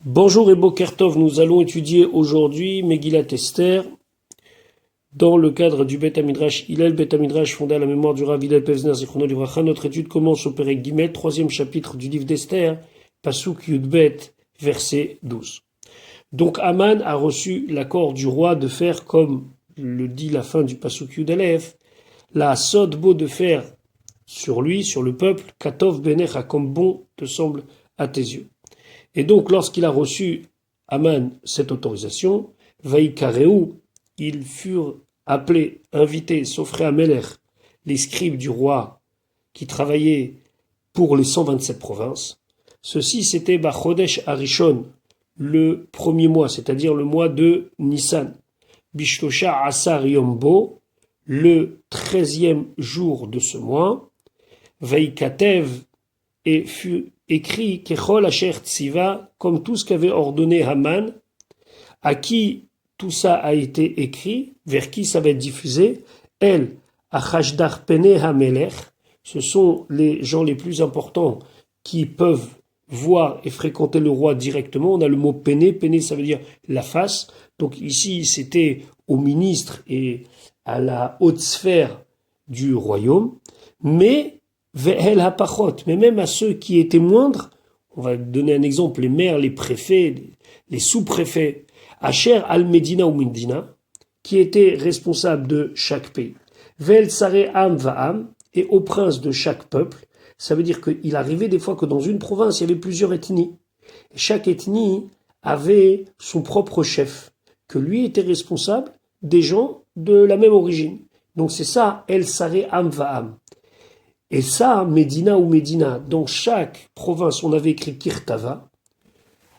Bonjour et Boker Tov, nous allons étudier aujourd'hui Megillat Esther dans le cadre du Bet HaMidrash Hillel, Bet HaMidrash fondé à la mémoire du Rav Hillel Pevzner Zichrono Livracha. Notre étude commence au Perek Gimel, troisième chapitre du livre d'Esther, Pasuk Yudbet, verset 12. Donc Aman a reçu l'accord du roi de faire, comme le dit la fin du Pasuk Yud Aleph, la sodbo de faire sur lui, sur le peuple, Katov Benecha, comme bon te semble à tes yeux. Et donc, lorsqu'il a reçu Aman cette autorisation, Vaïkareu, ils furent appelés, invités, s'offraient à Melech, les scribes du roi qui travaillaient pour les 127 provinces. Ceci, c'était Bachodesh Arishon, le premier mois, c'est-à-dire le mois de Nissan. Bishlosha Asar Yombo, le 13e jour de ce mois. Vaïkatev, et fut écrit Kechol Asher Tziva, comme tout ce qu'avait ordonné Haman, à qui tout ça a été écrit, vers qui ça va être diffusé. El Achashdar Pene Hamelech, ce sont les gens les plus importants qui peuvent voir et fréquenter le roi directement. On a le mot Pene, Pene ça veut dire la face. Donc ici c'était aux ministres et à la haute sphère du royaume, mais Ve'el hapachot, mais même à ceux qui étaient moindres, on va donner un exemple, les maires, les préfets, les sous-préfets, Asher al-Medina ou Medina, qui étaient responsables de chaque pays. Ve'el sare am va'am, et au prince de chaque peuple, ça veut dire qu'il arrivait des fois que dans une province, il y avait plusieurs ethnies. Et chaque ethnie avait son propre chef, que lui était responsable des gens de la même origine. Donc c'est ça, el sare am va'am. Et ça, Médina ou Médina, dans chaque province, on avait écrit Kirtava,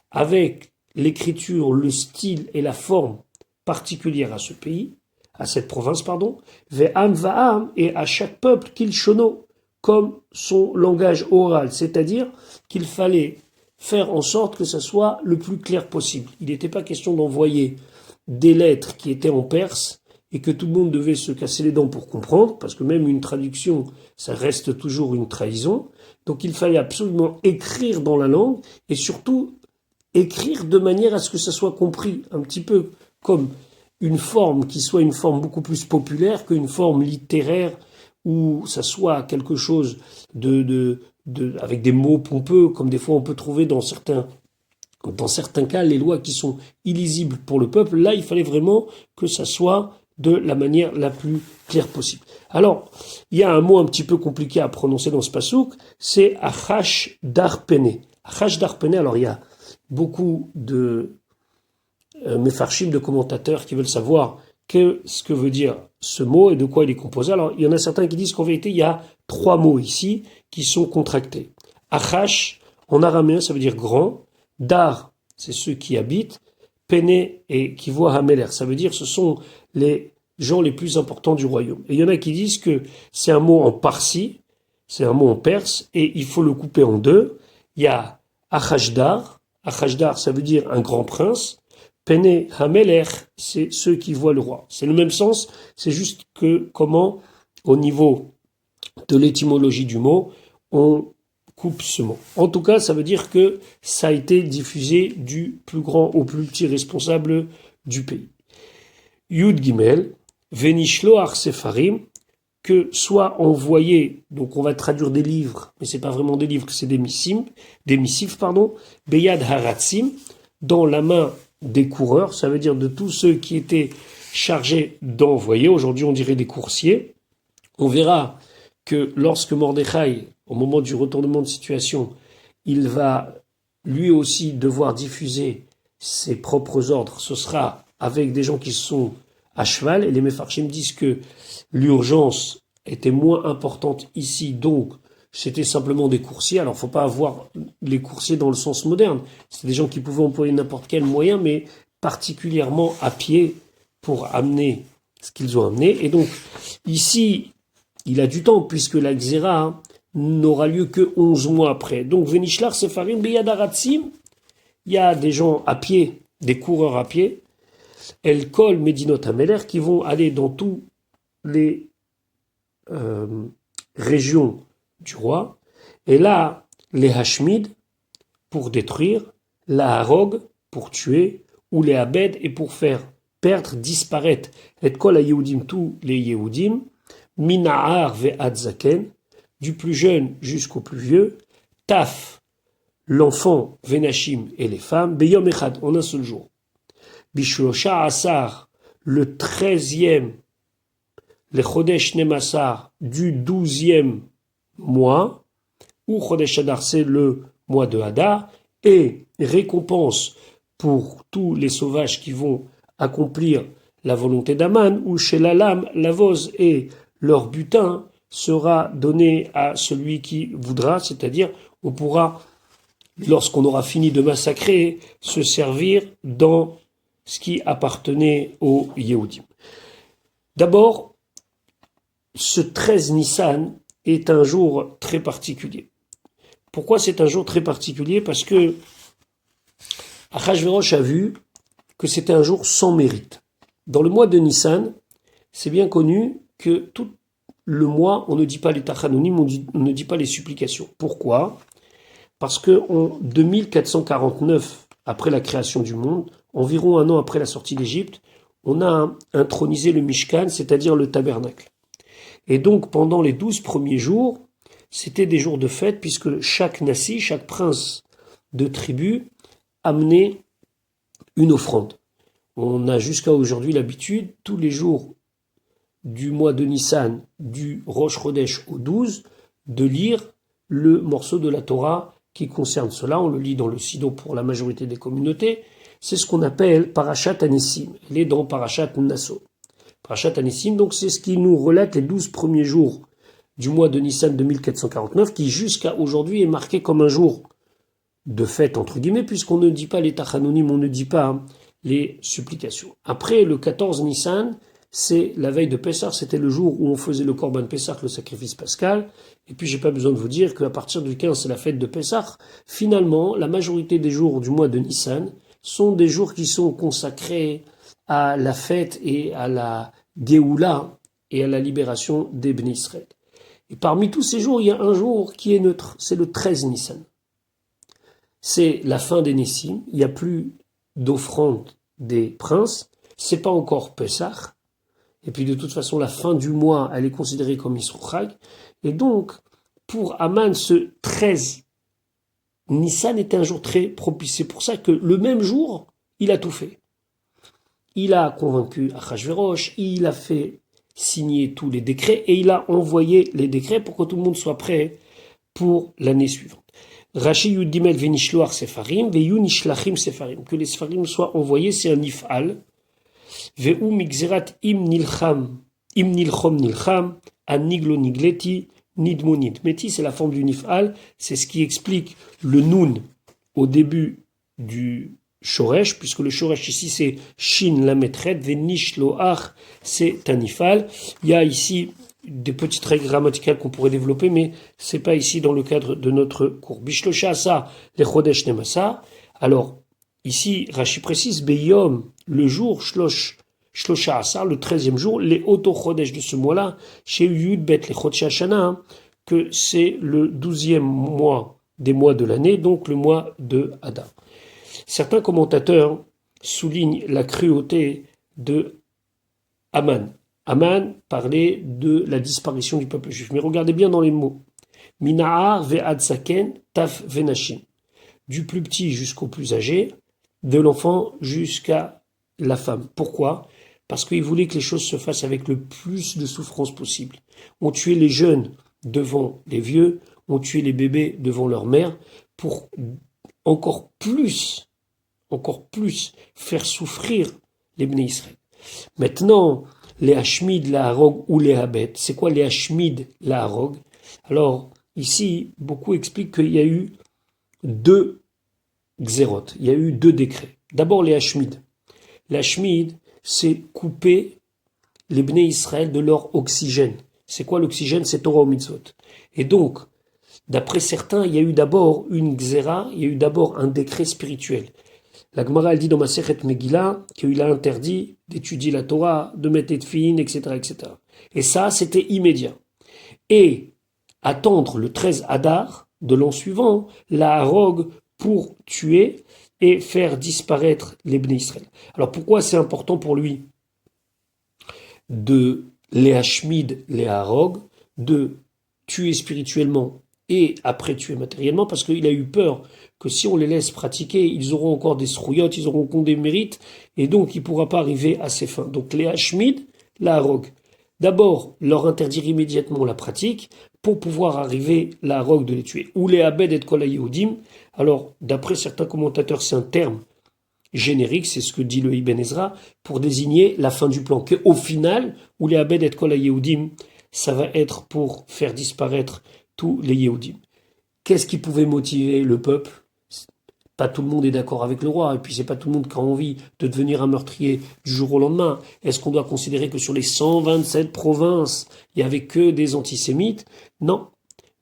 avec l'écriture, le style et la forme particulière à ce pays, à cette province, pardon, Ve'am Va'am, et à chaque peuple, Kilshono, comme son langage oral, c'est-à-dire qu'il fallait faire en sorte que ça soit le plus clair possible. Il n'était pas question d'envoyer des lettres qui étaient en perse, et que tout le monde devait se casser les dents pour comprendre, parce que même une traduction, ça reste toujours une trahison. Donc il fallait absolument écrire dans la langue, et surtout écrire de manière à ce que ça soit compris, un petit peu comme une forme qui soit une forme beaucoup plus populaire qu'une forme littéraire, où ça soit quelque chose avec des mots pompeux, comme des fois on peut trouver dans certains cas, les lois qui sont illisibles pour le peuple. Là, il fallait vraiment que ça soit de la manière la plus claire possible. Alors, il y a un mot un petit peu compliqué à prononcer dans ce passouk, c'est Achash Darpene. Achash Darpene, alors il y a beaucoup de mefarshim, de commentateurs qui veulent savoir ce que veut dire ce mot et de quoi il est composé. Alors, il y en a certains qui disent qu'en vérité, il y a 3 mots ici qui sont contractés. Achash, en araméen, ça veut dire grand. Dar, c'est ceux qui habitent. Pene, et qui voit Hameler, ça veut dire ce sont les gens les plus importants du royaume. Et il y en a qui disent que c'est un mot en parsi, c'est un mot en perse, et il faut le couper en deux. Il y a Achashdar, Achashdar ça veut dire un grand prince, Pene Hameler, c'est ceux qui voient le roi. C'est le même sens, c'est juste que comment, au niveau de l'étymologie du mot, on coupe ce mot. En tout cas, ça veut dire que ça a été diffusé du plus grand au plus petit responsable du pays. Yud Gimel, Venishloar Sefarim, que soit envoyé, donc on va traduire des livres, mais c'est pas vraiment des livres, c'est des missives, Beyad Haratsim, dans la main des coureurs, ça veut dire de tous ceux qui étaient chargés d'envoyer, aujourd'hui on dirait des coursiers. On verra que lorsque Mordechai, au moment du retournement de situation, il va lui aussi devoir diffuser ses propres ordres, ce sera avec des gens qui sont à cheval, et les Mefarshim disent que l'urgence était moins importante ici, donc c'était simplement des coursiers. Alors, faut pas avoir les coursiers dans le sens moderne. C'est des gens qui pouvaient employer n'importe quel moyen, mais particulièrement à pied pour amener ce qu'ils ont amené. Et donc, ici, il a du temps, puisque la Xéra n'aura lieu que 11 mois après. Donc, Venishlar Sefarim Beyadaratsim, il y a des gens à pied, des coureurs à pied, El Kol Medinot Hameler, qui vont aller dans toutes les régions du roi. Et là, les Hashmid, pour détruire, la harog pour tuer, ou les abed et pour faire perdre, disparaître. Et kol Yehudim, tous les Yehudim, minahar ve'ad zaken, du plus jeune jusqu'au plus vieux, taf, l'enfant, venashim et les femmes, beyom echad, en un seul jour. Bishlosha asar, le 13e, le chodesh nemassar, du 12e mois, ou chodesh adar, c'est le mois de Hadar, et récompense pour tous les sauvages qui vont accomplir la volonté d'Aman, ou chez la lame, la vose et leur butin sera donné à celui qui voudra, c'est-à-dire on pourra, lorsqu'on aura fini de massacrer, se servir dans ce qui appartenait aux Yehudim. D'abord, ce 13 Nissan est un jour très particulier. Pourquoi c'est un jour très particulier? Parce que Achashverosh a vu que c'était un jour sans mérite. Dans le mois de Nissan, c'est bien connu que tout le mois, on ne dit pas les tachanonim, on ne dit pas les supplications. Pourquoi? Parce qu'en 2449, après la création du monde, environ un an après la sortie d'Égypte, on a intronisé le Mishkan, c'est-à-dire le tabernacle. Et donc, pendant les 12 premiers jours, c'était des jours de fête, puisque chaque nassi, chaque prince de tribu, amenait une offrande. On a jusqu'à aujourd'hui l'habitude, tous les jours du mois de Nissan, du Rosh Chodesh au 12, de lire le morceau de la Torah qui concerne cela. On le lit dans le Sidon pour la majorité des communautés. C'est ce qu'on appelle Parashat Anissim. Il est dans Parashat Nasso. Parashat Anissim, donc c'est ce qui nous relate les 12 premiers jours du mois de Nissan 2449, qui jusqu'à aujourd'hui est marqué comme un jour de fête, entre guillemets, puisqu'on ne dit pas les tachanonim, on ne dit pas les supplications. Après le 14 Nissan, c'est la veille de Pessah, c'était le jour où on faisait le Korban Pessah, le sacrifice pascal. Et puis j'ai pas besoin de vous dire qu'à partir du 15, c'est la fête de Pessah. Finalement, la majorité des jours du mois de Nissan sont des jours qui sont consacrés à la fête et à la Géoula et à la libération des Bnei Israël. Et parmi tous ces jours, il y a un jour qui est neutre, c'est le 13 Nissan. C'est la fin des Nessim, il n'y a plus d'offrande des princes, c'est pas encore Pessah, et puis de toute façon la fin du mois, elle est considérée comme Yisrochag, et donc pour Aman, ce 13 Nissan était un jour très propice, c'est pour ça que le même jour, il a tout fait. Il a convaincu Achashverosh, il a fait signer tous les décrets, et il a envoyé les décrets pour que tout le monde soit prêt pour l'année suivante. Rashi Yudimel Venishloar Sefarim, Veyu Nishlachim Sefarim, que les Sefarim soient envoyés, c'est un ifal. Veu Migzerat Im Nilcham Nilcham, Aniglo Nigleti, Nidmo Nidmeti, c'est la forme du nifal, c'est ce qui explique le nun au début du Shoresh, puisque le Shoresh ici c'est Shin Lametret, Venishloar, c'est un ifal. Il y a ici des petites règles grammaticales qu'on pourrait développer, mais c'est pas ici dans le cadre de notre cours. Bishlosha asa le chodesh nemasa. Alors, ici, Rashi précise, Beyom, le jour, Shlosha asa, le 13e jour, les auto chodesh de ce mois-là, chez Yud Bet le chodesh Hashana, que c'est le 12e mois des mois de l'année, donc le mois de Hadar. Certains commentateurs soulignent la cruauté de Aman. Aman parlait de la disparition du peuple juif. Mais regardez bien dans les mots. Minahar ve'ad saken taf venashim. Du plus petit jusqu'au plus âgé, de l'enfant jusqu'à la femme. Pourquoi? Parce qu'il voulait que les choses se fassent avec le plus de souffrance possible. On tuait les jeunes devant les vieux, on tuait les bébés devant leur mère pour encore plus faire souffrir les Bnei Israël. Maintenant, les Hashmid, la Harog ou les Habet. C'est quoi les Hashmid, la Harog? Alors, ici, beaucoup expliquent qu'il y a eu deux Xérot, il y a eu deux décrets. D'abord, les Hashmid. Les Hashmid, c'est couper les Bnei Israël de leur oxygène. C'est quoi l'oxygène? C'est Torah ou Mitzvot. Et donc, d'après certains, il y a eu d'abord une Xéra, il y a eu d'abord un décret spirituel. La Gemara, elle dit dans Masechet Megillah qu'il a interdit d'étudier la Torah, de mettre Tefillin, etc., etc. Et ça, c'était immédiat. Et attendre le 13 Hadar de l'an suivant, la Harog pour tuer et faire disparaître les Bnei Israël. Alors pourquoi c'est important pour lui de les hachmid, les harog, de tuer spirituellement et après tuer matériellement, parce qu'il a eu peur que si on les laisse pratiquer, ils auront encore des srouillottes, ils auront encore des mérites, et donc il ne pourra pas arriver à ses fins. Donc les hachmid, la harog. D'abord, leur interdire immédiatement la pratique, pour pouvoir arriver la harog de les tuer. Ou les abed et kol hayehudim. Alors, d'après certains commentateurs, c'est un terme générique, c'est ce que dit le Ibn Ezra, pour désigner la fin du plan. Qu'au final, où les abed et kol hayehudim, ça va être pour faire disparaître tous les Yehudim. Qu'est-ce qui pouvait motiver le peuple? Pas tout le monde est d'accord avec le roi, et puis c'est pas tout le monde qui a envie de devenir un meurtrier du jour au lendemain. Est-ce qu'on doit considérer que sur les 127 provinces, il y avait que des antisémites? Non.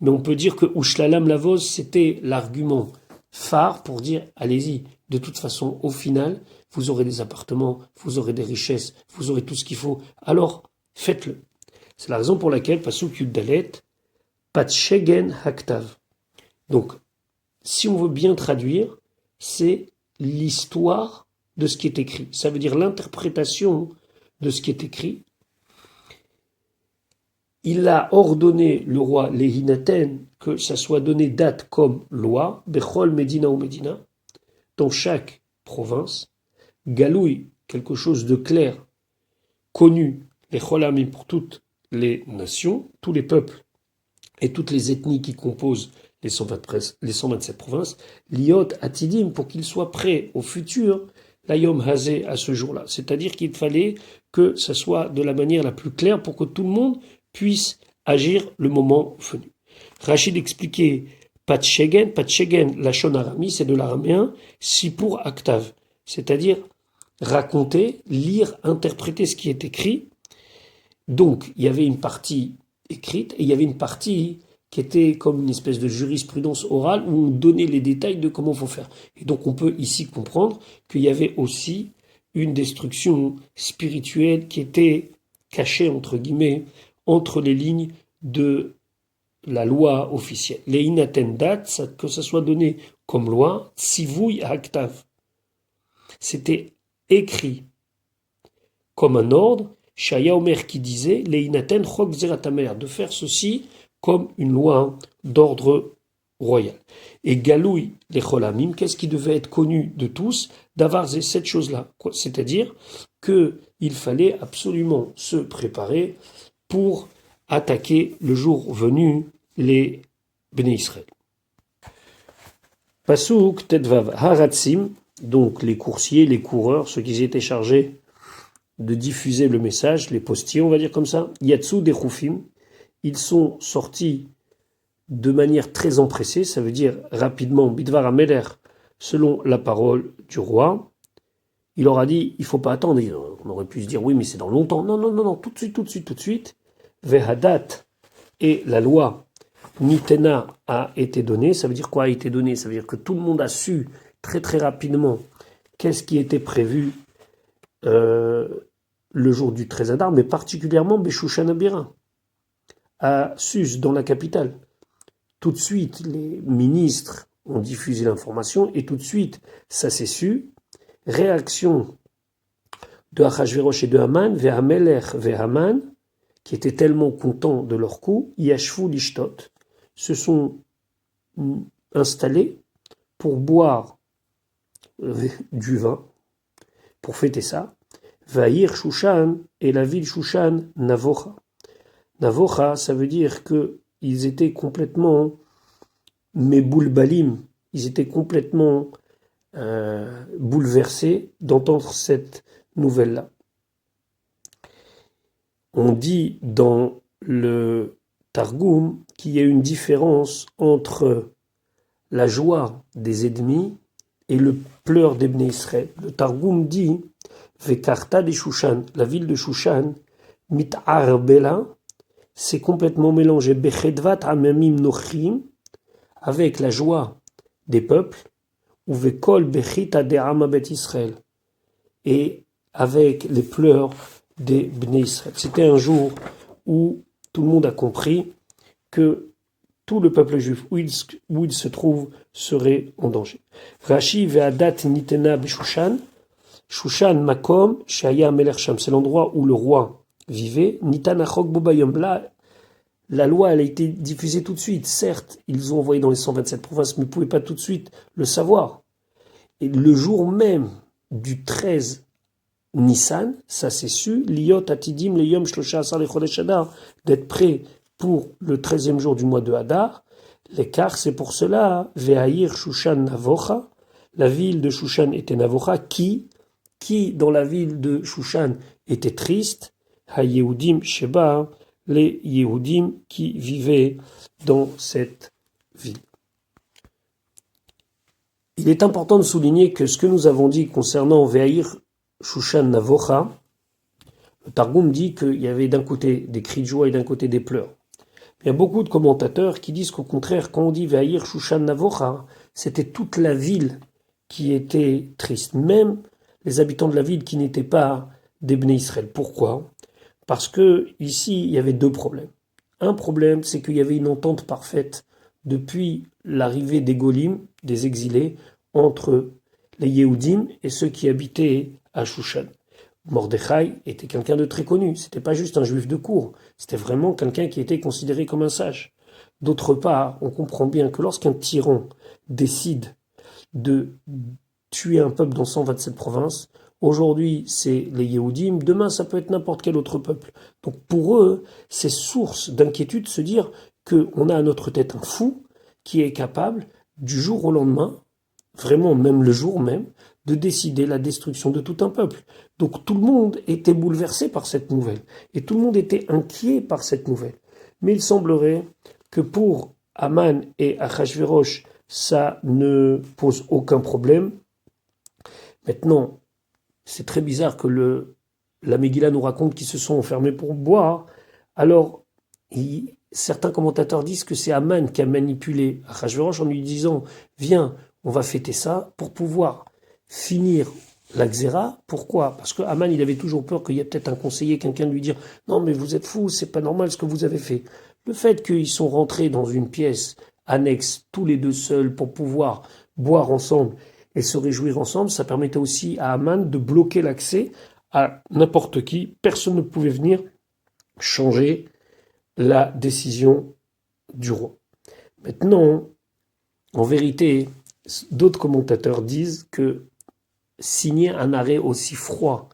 Mais on peut dire que Ushlalam Lavoz, c'était l'argument phare pour dire, allez-y, de toute façon, au final, vous aurez des appartements, vous aurez des richesses, vous aurez tout ce qu'il faut, alors faites-le. C'est la raison pour laquelle, Pasuk Yuddalet, Patshegen Haktav. Donc, si on veut bien traduire, c'est l'histoire de ce qui est écrit. Ça veut dire l'interprétation de ce qui est écrit. Il a ordonné, le roi Léhinaten, que ça soit donné date comme loi, Bechol Medina ou Medina, dans chaque province, Galoui, quelque chose de clair, connu, les Cholamim pour toutes les nations, tous les peuples et toutes les ethnies qui composent les 127 provinces, Liot Atidim, pour qu'ils soient prêts au futur, l'Ayom Hazé à ce jour-là. C'est-à-dire qu'il fallait que ça soit de la manière la plus claire pour que tout le monde puisse agir le moment venu. Rachid expliquait Patshegen, Lachon Arami, c'est de l'araméen, Sipur Aktav, c'est-à-dire raconter, lire, interpréter ce qui est écrit. Donc, il y avait une partie écrite et il y avait une partie qui était comme une espèce de jurisprudence orale où on donnait les détails de comment il faut faire. Et donc on peut ici comprendre qu'il y avait aussi une destruction spirituelle qui était cachée, entre guillemets, entre les lignes de la loi officielle. Les inatendat, que ça soit donné comme loi, tsivouy aktav. C'était écrit comme un ordre, Shaya Omer qui disait, les inaten chok zeratamer, de faire ceci comme une loi d'ordre royal. Et Galoui, les Cholamim, qu'est-ce qui devait être connu de tous? D'avoir cette chose-là. C'est-à-dire qu'il fallait absolument se préparer pour attaquer le jour venu les Bnei Israël. Pasuk Tetvav Haratsim, donc les coursiers, les coureurs, ceux qui étaient chargés de diffuser le message, les postiers, on va dire comme ça, Yatsu des Choufim, ils sont sortis de manière très empressée, ça veut dire rapidement, Bidvar Ameler, selon la parole du roi. Il leur a dit, il ne faut pas attendre. On aurait pu se dire, oui, mais c'est dans longtemps. Non, tout de suite. Vehadat, et la loi Nitena a été donnée. Ça veut dire quoi a été donné? Ça veut dire que tout le monde a su très très rapidement qu'est-ce qui était prévu le jour du 13 Adar, mais particulièrement Beshushan Abira, à Sus, dans la capitale. Tout de suite, les ministres ont diffusé l'information et tout de suite, ça s'est su. Réaction de Achashverosh et de Haman, Vehameler, Vehaman, qui étaient tellement contents de leur coup, Yashvu Lishtot, se sont installés pour boire du vin, pour fêter ça. Vahir Shushan, et la ville Shushan, Navocha. Navocha, ça veut dire qu'ils étaient complètement Meboulbalim, ils étaient complètement bouleversés d'entendre cette nouvelle-là. On dit dans le Targum qu'il y a une différence entre la joie des ennemis et le pleur des Bnei Israël. Le Targum dit Vekarta de Shushan, la ville de Shushan, mit'arbela, c'est complètement mélangé Bechedvat amamim nochim, avec la joie des peuples, ou Vekol bechita de Amabet Israël, et avec les pleurs des Bnei Israël. C'était un jour où tout le monde a compris que tout le peuple juif où il se trouve serait en danger. Rashi ve'adat nitena b'Shushan, Shushan makom shaya melech sham, c'est l'endroit où le roi vivait. Nitan achok bobayom, là, la loi elle a été diffusée tout de suite. Certes, ils ont envoyé dans les 127 provinces, mais ils ne pouvaient pas tout de suite le savoir. Et le jour même du 13 Nissan, ça c'est su, liot atidim leyom shlosha asar lechodesh Adar, d'être prêt pour le 13e jour du mois de Hadar. L'écart, c'est pour cela, ve'ahir Shushan navocha, la ville de Shushan était navocha, qui dans la ville de Shushan était triste, ha-Yehudim sheba, les Yehudim qui vivaient dans cette ville. Il est important de souligner que ce que nous avons dit concernant ve'ahir Shushan navocha, le Targum dit qu'il y avait d'un côté des cris de joie et d'un côté des pleurs. Il y a beaucoup de commentateurs qui disent qu'au contraire, quand on dit ve'ahir Shushan navocha, c'était toute la ville qui était triste, même les habitants de la ville qui n'étaient pas des Bnei Israël. Pourquoi ? Parce que ici, il y avait deux problèmes. Un problème, c'est qu'il y avait une entente parfaite depuis l'arrivée des Golim, des exilés, entre les Yehudim et ceux qui habitaient à Shushan. Mordechai était quelqu'un de très connu, c'était pas juste un juif de cour, c'était vraiment quelqu'un qui était considéré comme un sage. D'autre part, on comprend bien que lorsqu'un tyran décide de tuer un peuple dans 127 provinces, aujourd'hui c'est les Yehudim, demain ça peut être n'importe quel autre peuple. Donc pour eux, c'est source d'inquiétude de se dire qu'on a à notre tête un fou qui est capable, du jour au lendemain, vraiment même le jour même, de décider la destruction de tout un peuple. Donc tout le monde était bouleversé par cette nouvelle, et tout le monde était inquiet par cette nouvelle. Mais il semblerait que pour Aman et Achashverosh, ça ne pose aucun problème. Maintenant, c'est très bizarre que la Megillah nous raconte qu'ils se sont enfermés pour boire. Alors, certains commentateurs disent que c'est Aman qui a manipulé Achashverosh en lui disant « Viens, on va fêter ça pour pouvoir finir la Xéra ». Pourquoi ? Parce que Aman, il avait toujours peur qu'il y ait peut-être un conseiller, quelqu'un de lui dire « Non, mais vous êtes fous, c'est pas normal ce que vous avez fait ». Le fait qu'ils sont rentrés dans une pièce annexe, tous les deux seuls, pour pouvoir boire ensemble et se réjouir ensemble, ça permettait aussi à Aman de bloquer l'accès à n'importe qui. Personne ne pouvait venir changer la décision du roi. Maintenant, en vérité, d'autres commentateurs disent que signer un arrêt aussi froid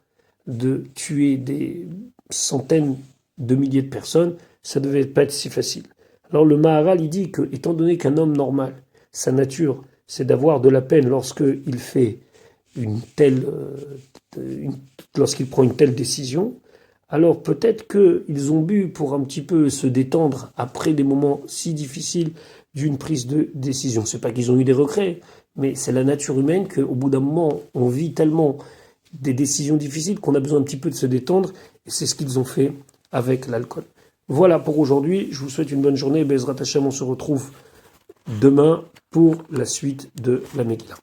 de tuer des centaines de milliers de personnes, ça ne devait pas être si facile. Alors le Maharal, il dit que, étant donné qu'un homme normal, sa nature, c'est d'avoir de la peine lorsqu'il fait lorsqu'il prend une telle décision, alors peut-être qu'ils ont bu pour un petit peu se détendre après des moments si difficiles d'une prise de décision. C'est pas qu'ils ont eu des regrets, mais c'est la nature humaine qu'au bout d'un moment, on vit tellement des décisions difficiles qu'on a besoin un petit peu de se détendre, et c'est ce qu'ils ont fait avec l'alcool. Voilà pour aujourd'hui, je vous souhaite une bonne journée, Bezrat Hashem, on se retrouve demain pour la suite de la Megillah.